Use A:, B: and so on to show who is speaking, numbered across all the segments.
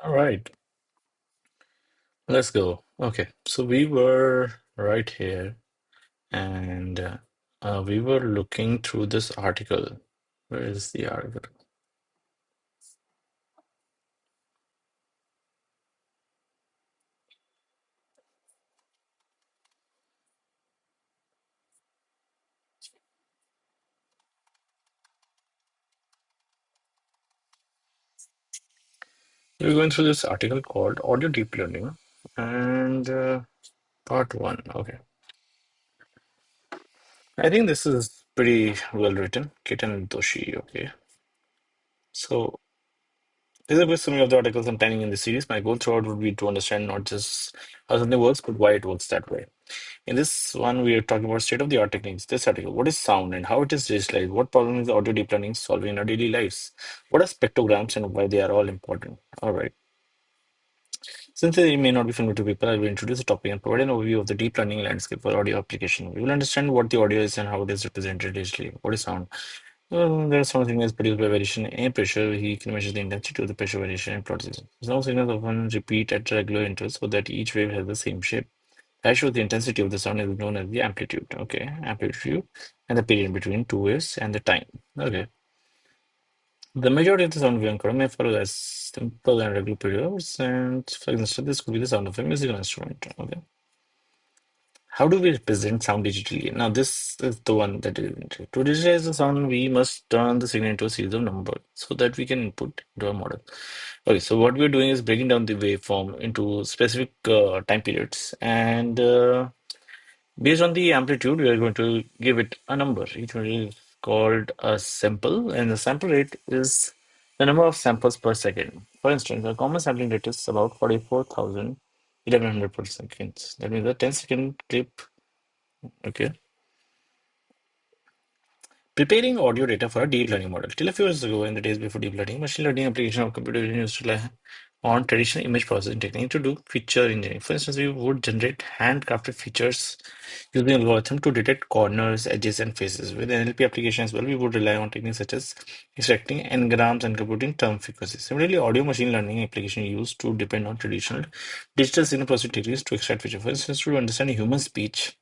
A: All right, let's go. Okay, so we were right here and we were looking through this article. Where is the article? We were going through this article called Audio Deep Learning and part one. Okay, I think this is pretty well written. Ketan Doshi. Okay, so these are just some of the articles I'm planning in the series. My goal throughout would be to understand not just how something works, but why it works that way. In this one, we are talking about state-of-the-art techniques. This article, what is sound and how it is digitalized? What problems is audio deep learning solving in our daily lives? What are spectrograms and why they are all important? All right. Since they may not be familiar to people, I will introduce the topic and provide an overview of the deep learning landscape for audio application. We will understand what the audio is and how it is represented digitally. What is sound? Well, there are some signals produced by variation in pressure. He can measure the intensity of the pressure variation in plot systems. Sound signals often repeat at regular intervals so that each wave has the same shape. That shows the intensity of the sound is known as the amplitude. Okay, amplitude and the period between two waves and the time. Okay. The majority of the sound we encoder may follow as simple and regular periods, and for instance, this could be the sound of a musical instrument. Okay. How do we represent sound digitally? Now, this is the one that is interesting. To digitize the sound, we must turn the signal into a series of numbers so that we can input into a model. Okay, so what we're doing is breaking down the waveform into specific time periods and based on the amplitude, we are going to give it a number. Each one is called a sample, and the sample rate is the number of samples per second. For instance, a common sampling rate is about 44,1100 per second. That means a 10-second clip. Okay. Preparing audio data for a deep learning model. Till a few years ago, in the days before deep learning, machine learning application of computer vision used to rely on traditional image processing technique to do feature engineering. For instance, we would generate handcrafted features using algorithm to detect corners, edges, and faces. With NLP application as well, we would rely on techniques such as extracting n-grams and computing term frequencies. Similarly, audio machine learning application used to depend on traditional digital signal processing techniques to extract features. For instance, to understand human speech,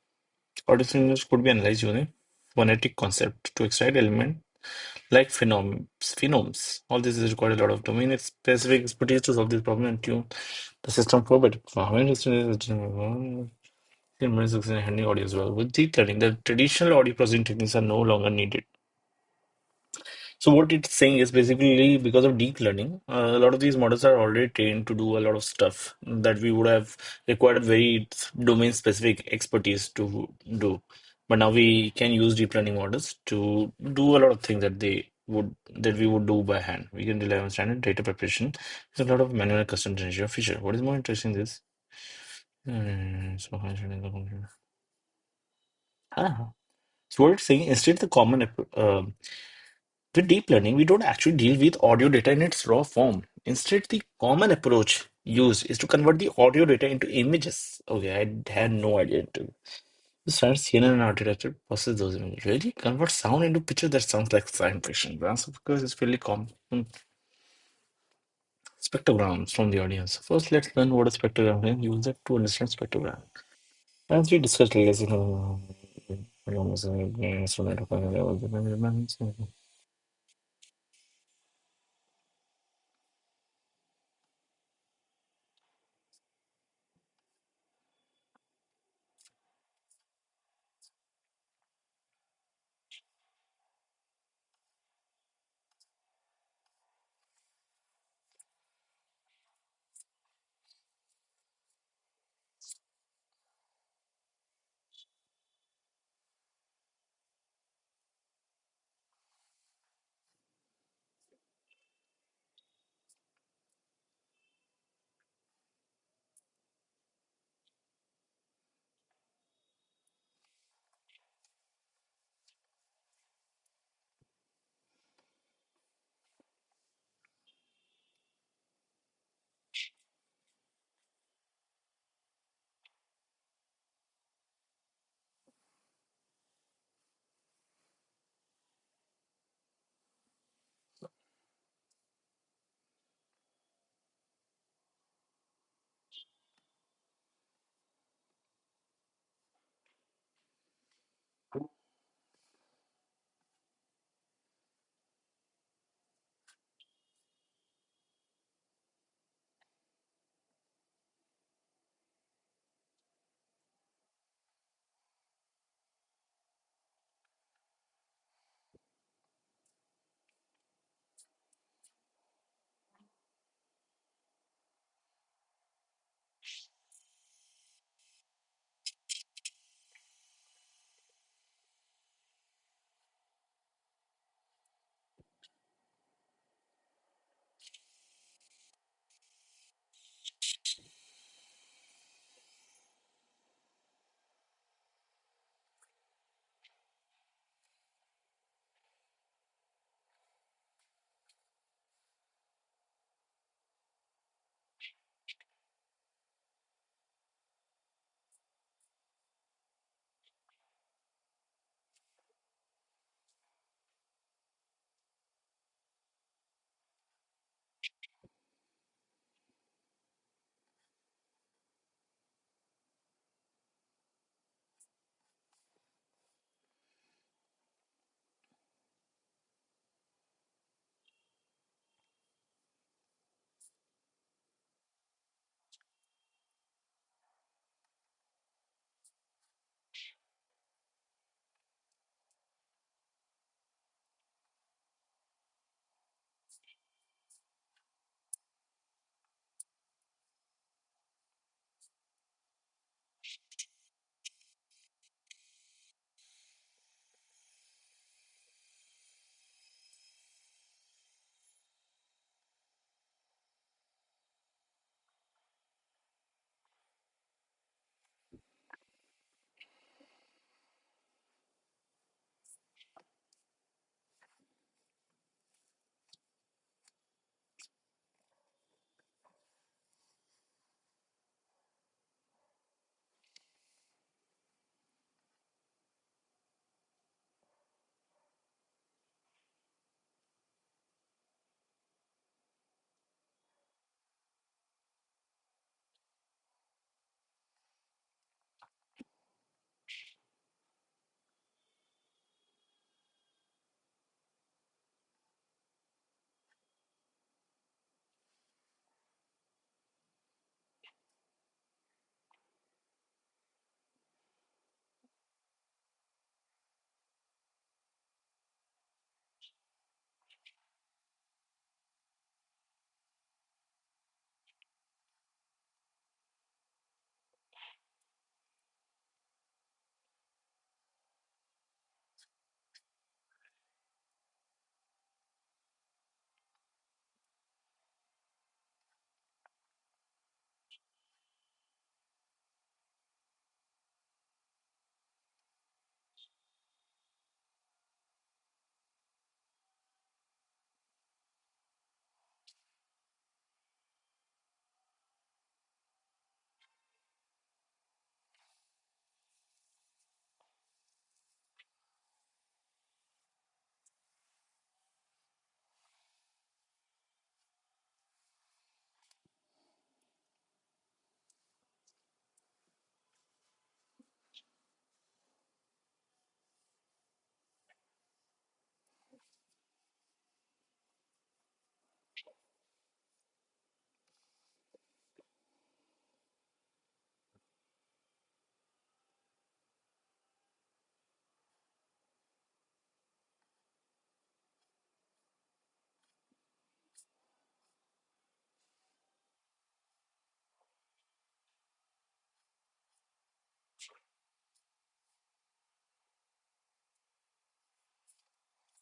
A: audio signals could be analyzed using phonetic concept to extract element like phonemes. All this is required a lot of domain-specific expertise to solve this problem and tune the system for better performance. How interesting is handling audio as well. With deep learning, the traditional audio processing techniques are no longer needed. So what it's saying is basically because of deep learning, a lot of these models are already trained to do a lot of stuff that we would have required very domain-specific expertise to do. But now we can use deep learning models to do a lot of things that we would do by hand. We can rely on standard data preparation. There's a lot of manual and custom generation of feature. What is more interesting is ah. So what it's saying instead the common with deep learning, we don't actually deal with audio data in its raw form. Instead, the common approach used is to convert the audio data into images. Okay, I had no idea. To start CNN and architecture process those images. Really convert sound into picture that sounds like science fiction. The answer, of course, is fairly common. Spectrograms from the audience. First, let's learn what a spectrogram is and use that to understand spectrogram. As we discussed earlier,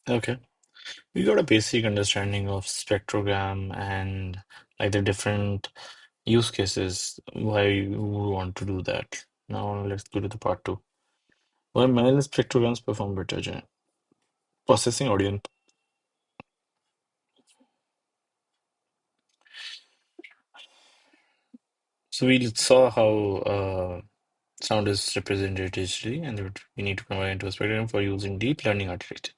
A: Okay. We got a basic understanding of spectrogram and like the different use cases why you would want to do that. Now let's go to the part two. Why manual spectrograms perform better, Jay? Processing audio. So we saw how sound is represented digitally, and that we need to convert into a spectrum for using deep learning architecture.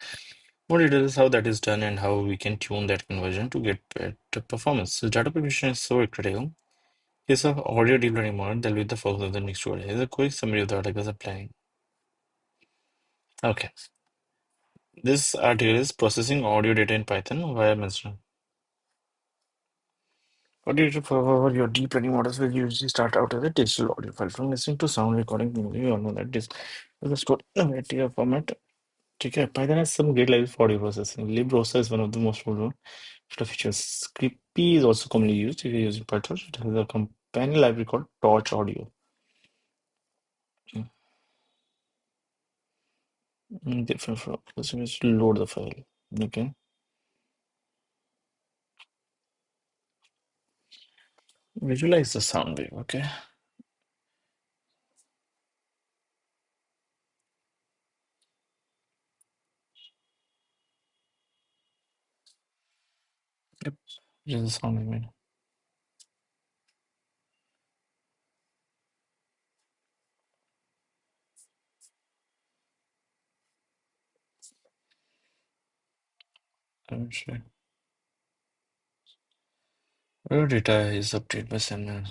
A: More details how that is done and how we can tune that conversion to get better performance. So data preparation is so critical. Case of audio deep learning model, they'll be the focus of the next tutorial. Here's a quick summary of the articles applying. Okay, this article is processing audio data in Python via mentioned. Audio data for your deep learning models will usually start out as a digital audio file from listening to sound recording. You all know that this is stored in a variety of format. Okay, Python has some great libraries for audio processing. librosa is one of the most well-known features. Scrippy is also commonly used if you're using PyTorch. It has a companion library called Torch Audio. Different from processing is to load the file. Okay, visualize the sound wave. Okay, yep, here's the sound wave. I'm sure. Your data is updated by Sandman.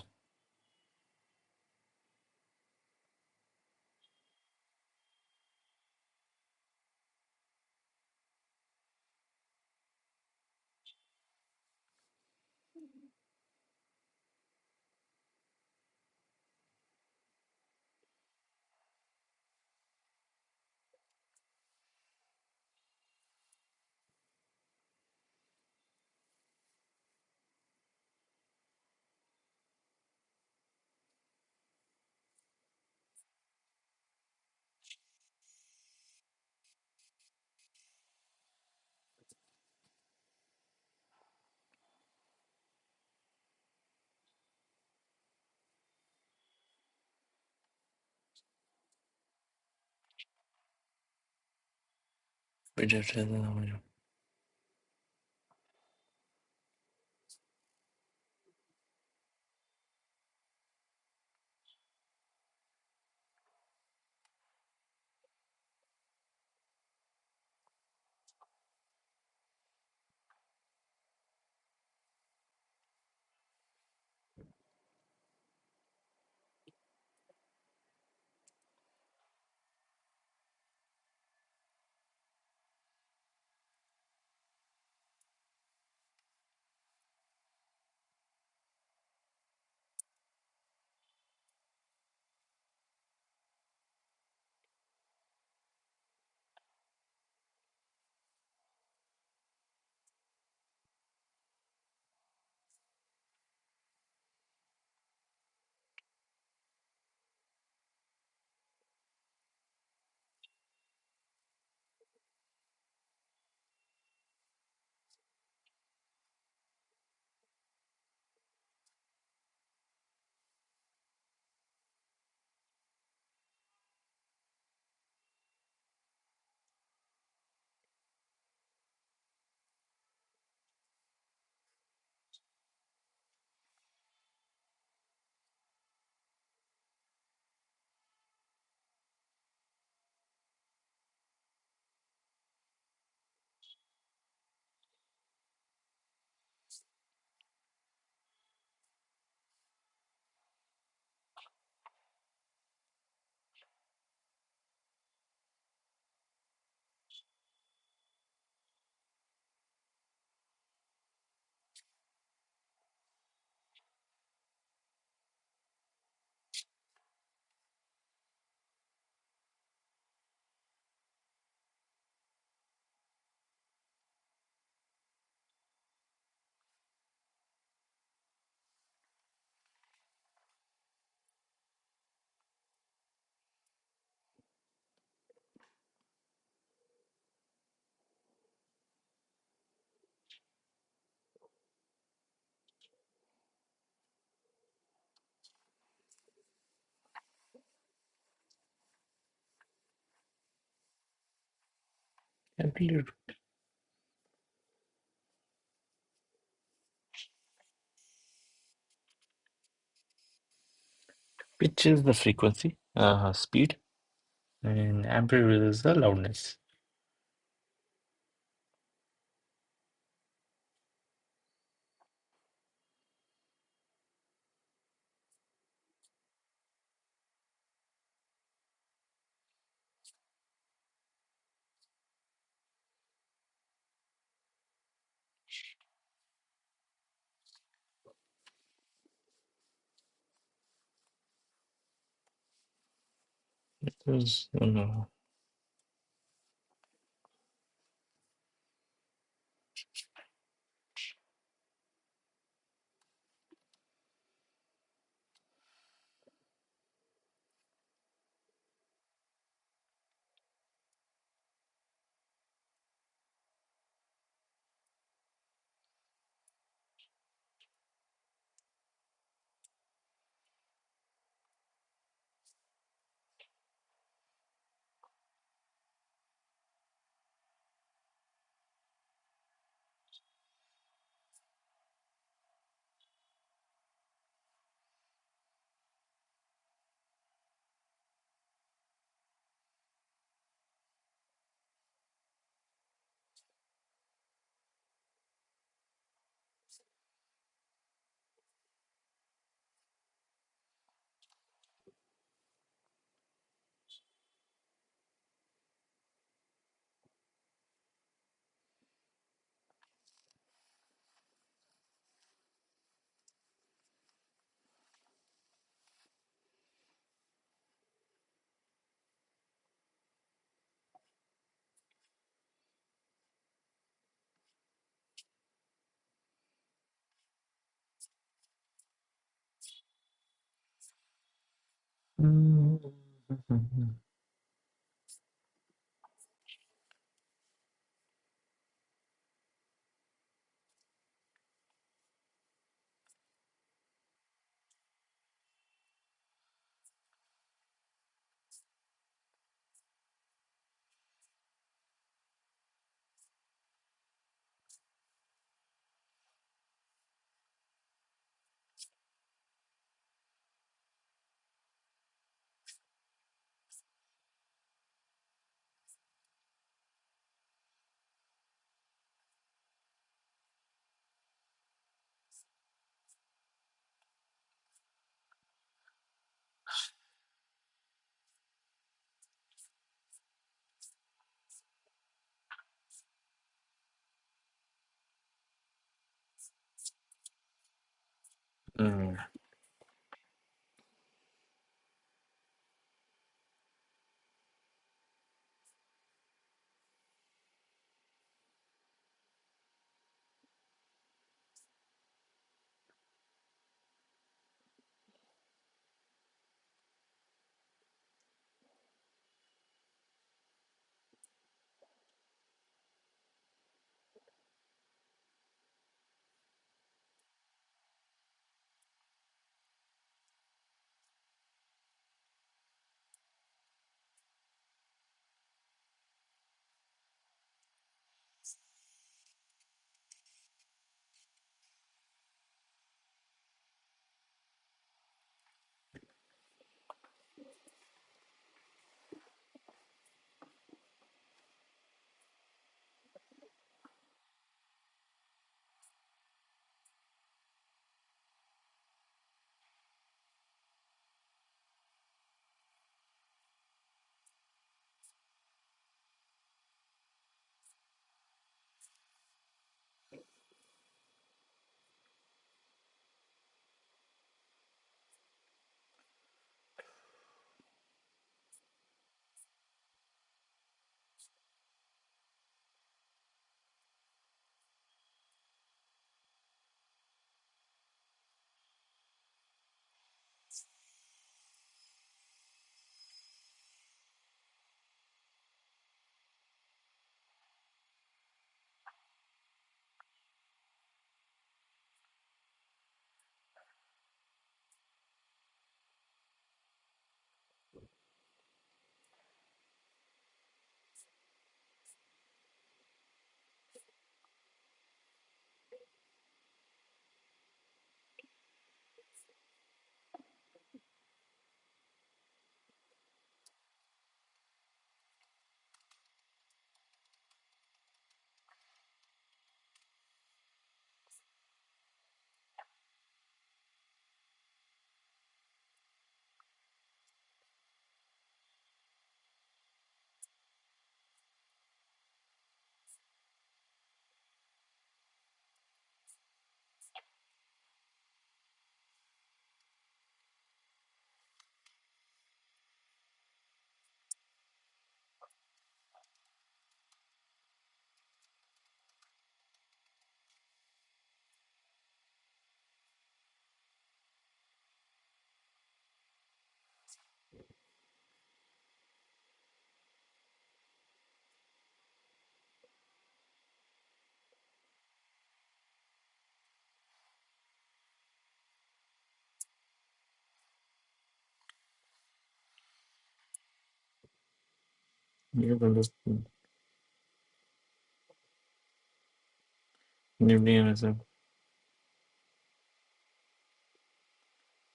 A: Amplitude, pitch is the frequency, speed, and amplitude is the loudness. Is, mm, You can just Newton as a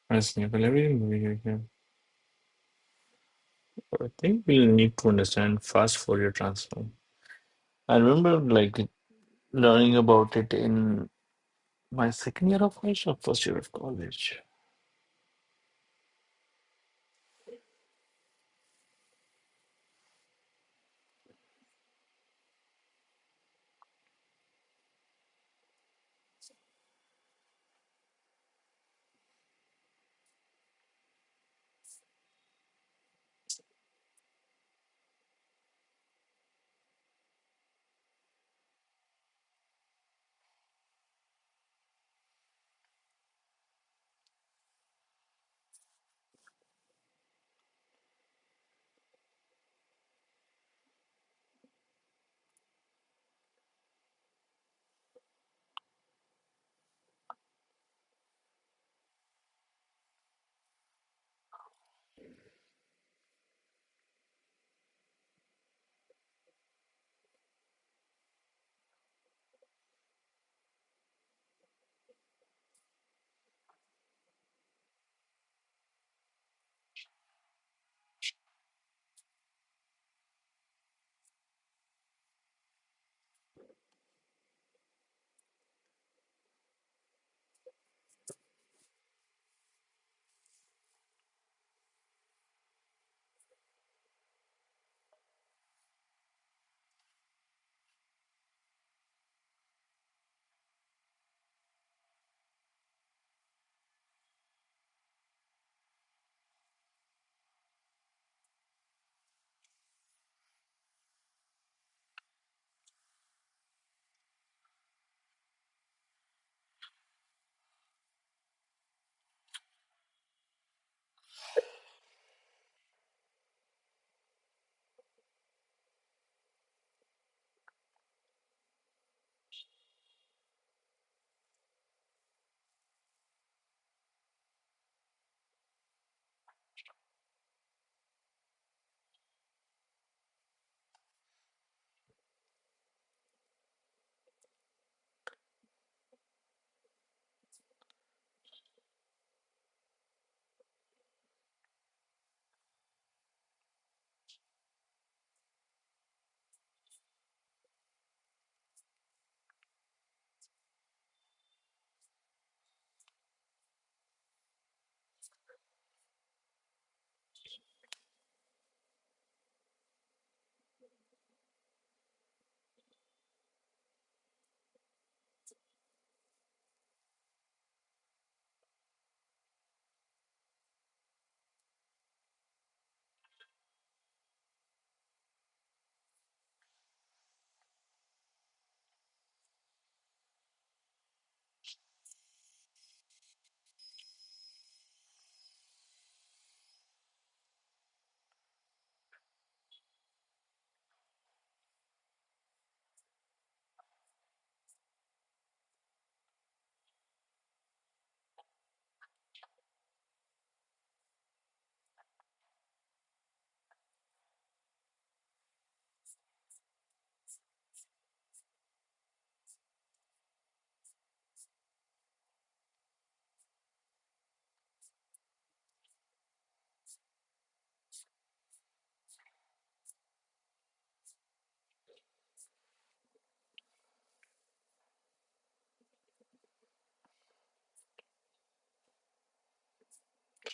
A: as Newton everything. I think we'll need to understand fast Fourier transform. I remember like learning about it in my second year of college or first year of college.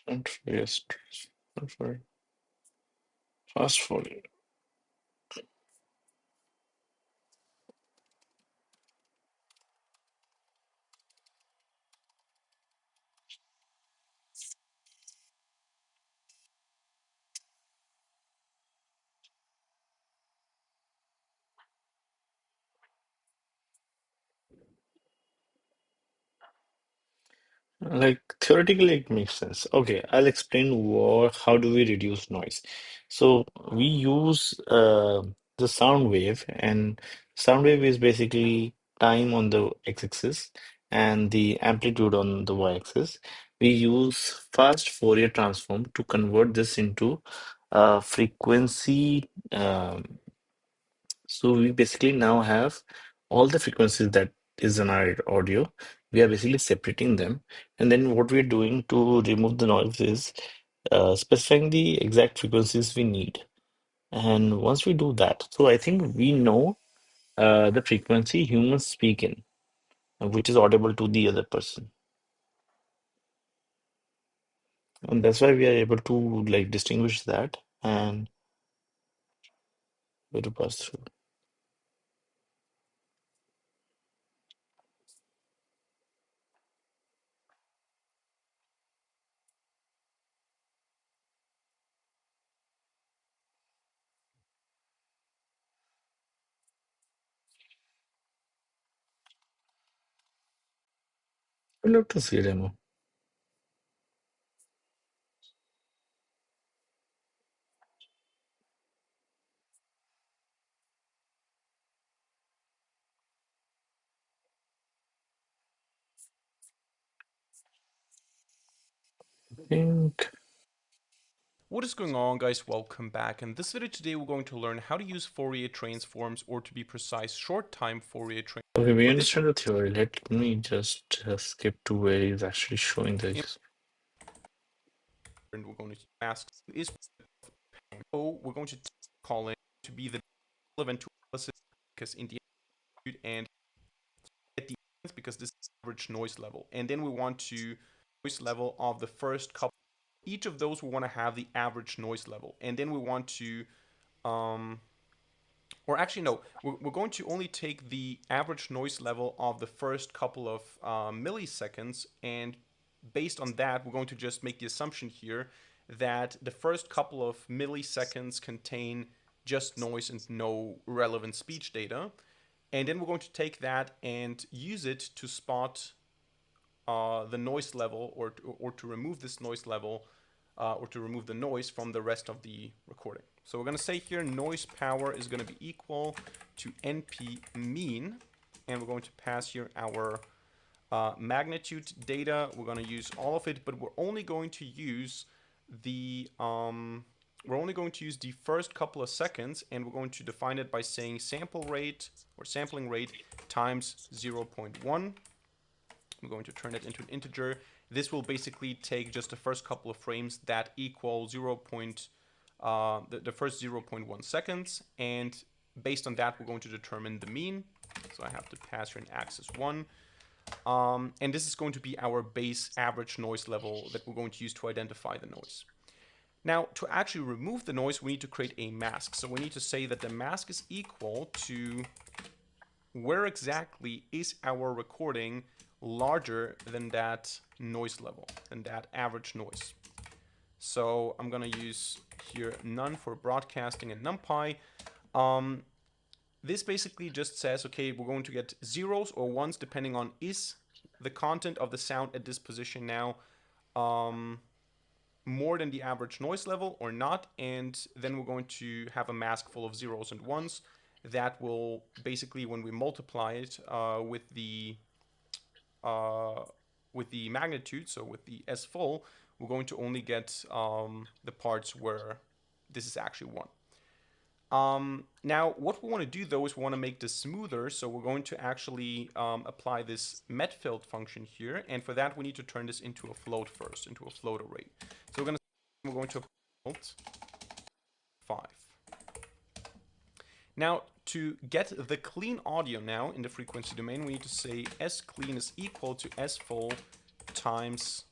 A: And yes, for fast Fourier. Like theoretically, it makes sense. Okay, I'll explain how do we reduce noise. So we use the sound wave, and sound wave is basically time on the x-axis and the amplitude on the y-axis. We use fast Fourier transform to convert this into frequency. So we basically now have all the frequencies that is in our audio. We are basically separating them, and then what we're doing to remove the noise is specifying the exact frequencies we need. And once we do that, so I think we know the frequency humans speak in, which is audible to the other person. And that's why we are able to like distinguish that and way to pass through. I'd love to see a demo. I think
B: What is going on, guys? Welcome back. In this video today we're going to learn how to use Fourier transforms, or to be precise, short time Fourier transforms.
A: okay, we
B: For this
A: understand the theory. Let me just skip to where he's actually showing this.
B: we're going to ask is so we're going to call it to be the relevant to analysis, because in the and at the end, because this is average noise level, and then we want to noise level of the first couple. Each of those we want to have the average noise level, and then we want to um, or actually no, we're going to only take the average noise level of the first couple of milliseconds, and based on that we're going to just make the assumption here that the first couple of milliseconds contain just noise and no relevant speech data, and then we're going to take that and use it to spot the noise level, or to remove this noise level, or to remove the noise from the rest of the recording. So we're going to say here noise power is going to be equal to NP mean, and we're going to pass here our magnitude data. We're going to use all of it, but we're only going to use the first couple of seconds, and we're going to define it by saying sample rate, or sampling rate, times 0.1. I'm going to turn it into an integer. This will basically take just the first couple of frames that equal the first 0.1 seconds, and based on that we're going to determine the mean. So I have to pass here an axis 1, and this is going to be our base average noise level that we're going to use to identify the noise. Now, to actually remove the noise, we need to create a mask. So we need to say that the mask is equal to where exactly is our recording larger than that noise level, than that average noise. So I'm going to use here none for broadcasting and NumPy. This basically just says, okay, we're going to get zeros or ones depending on is the content of the sound at this position now more than the average noise level or not, and then we're going to have a mask full of zeros and ones that will basically, when we multiply it uh, with the magnitude, so with the S full, we're going to only get the parts where this is actually 1. Now, what we want to do though is we want to make this smoother, so we're going to actually apply this metFilt function here, and for that we need to turn this into a float first, into a float array. So we're going to apply 5. Now, to get the clean audio now in the frequency domain, we need to say sclean is equal to sfull times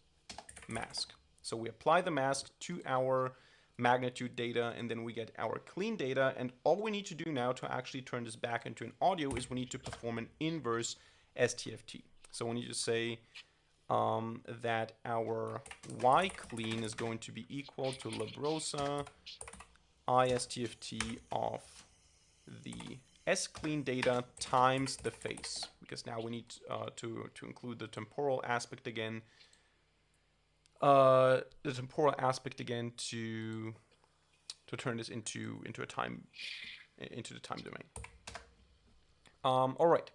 B: mask. So we apply the mask to our magnitude data, and then we get our clean data, and all we need to do now to actually turn this back into an audio is we need to perform an inverse STFT. So we need to say that our y clean is going to be equal to Labrosa ISTFT of the sclean data times the phase, because now we need to include the temporal aspect again. To turn this into a time into the time domain. All right.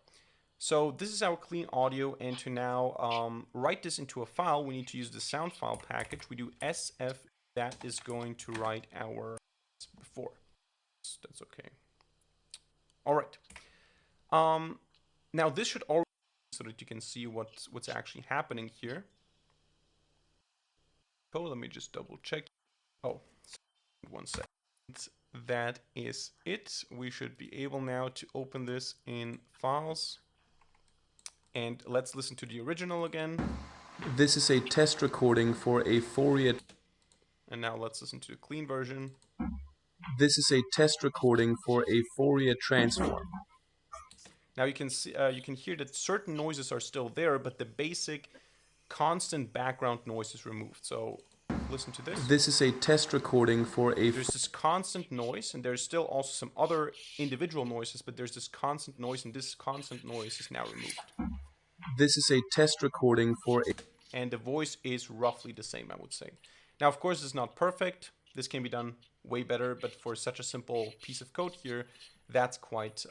B: So this is our clean audio, and to now write this into a file, we need to use the sound file package. We do sf that is going to write our before. That's okay. All right. Now this should already so that you can see what's actually happening here. Oh, let me just double check. Oh, 1 second. That is it. We should be able now to open this in files. And let's listen to the original again.
C: This is a test recording for a Fourier.
B: And now let's listen to the clean version.
C: This is a test recording for a Fourier transform.
B: Now you can see, you can hear that certain noises are still there, but the basic constant background noise is removed. So listen to this.
C: This is a test recording for a.
B: There's this constant noise, and there's still also some other individual noises, but there's this constant noise, and this constant noise is now removed.
C: This is a test recording for a.
B: And the voice is roughly the same, I would say. Now, of course, it's not perfect. This can be done way better, but for such a simple piece of code here, that's quite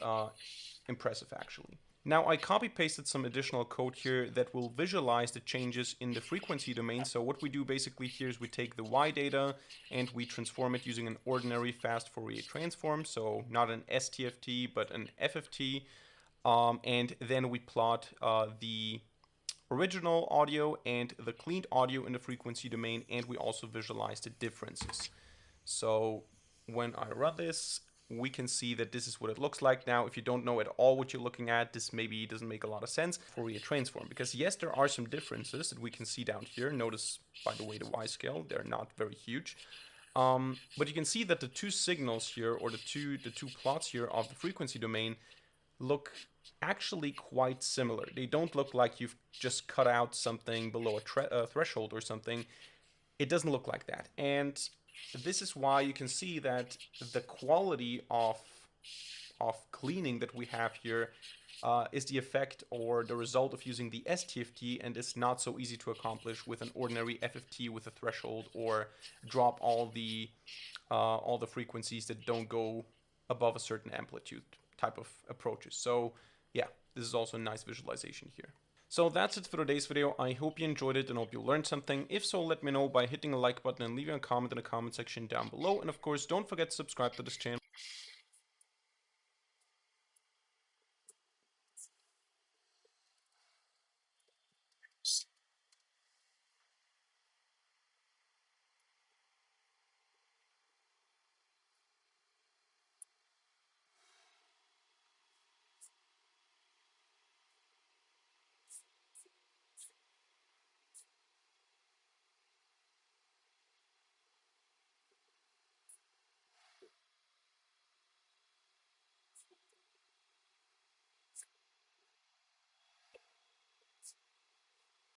B: impressive, actually. Now, I copy-pasted some additional code here that will visualize the changes in the frequency domain. So what we do basically here is we take the Y data and we transform it using an ordinary fast Fourier transform. So not an STFT, but an FFT. And then we plot the original audio and the cleaned audio in the frequency domain, and we also visualize the differences. So when I run this, we can see that this is what it looks like. Now, if you don't know at all what you're looking at, this maybe doesn't make a lot of sense. Fourier transform, because yes, there are some differences that we can see down here. Notice, by the way, the Y scale, they're not very huge. But you can see that the two signals here, or the two plots here of the frequency domain, look actually quite similar. They don't look like you've just cut out something below a threshold or something. It doesn't look like that. And this is why you can see that the quality of cleaning that we have here is the effect or the result of using the STFT, and is not so easy to accomplish with an ordinary FFT with a threshold, or drop all the frequencies that don't go above a certain amplitude type of approaches. So yeah, this is also a nice visualization here. So that's it for today's video. I hope you enjoyed it and hope you learned something. If so, let me know by hitting the like button and leaving a comment in the comment section down below. And of course, don't forget to subscribe to this channel.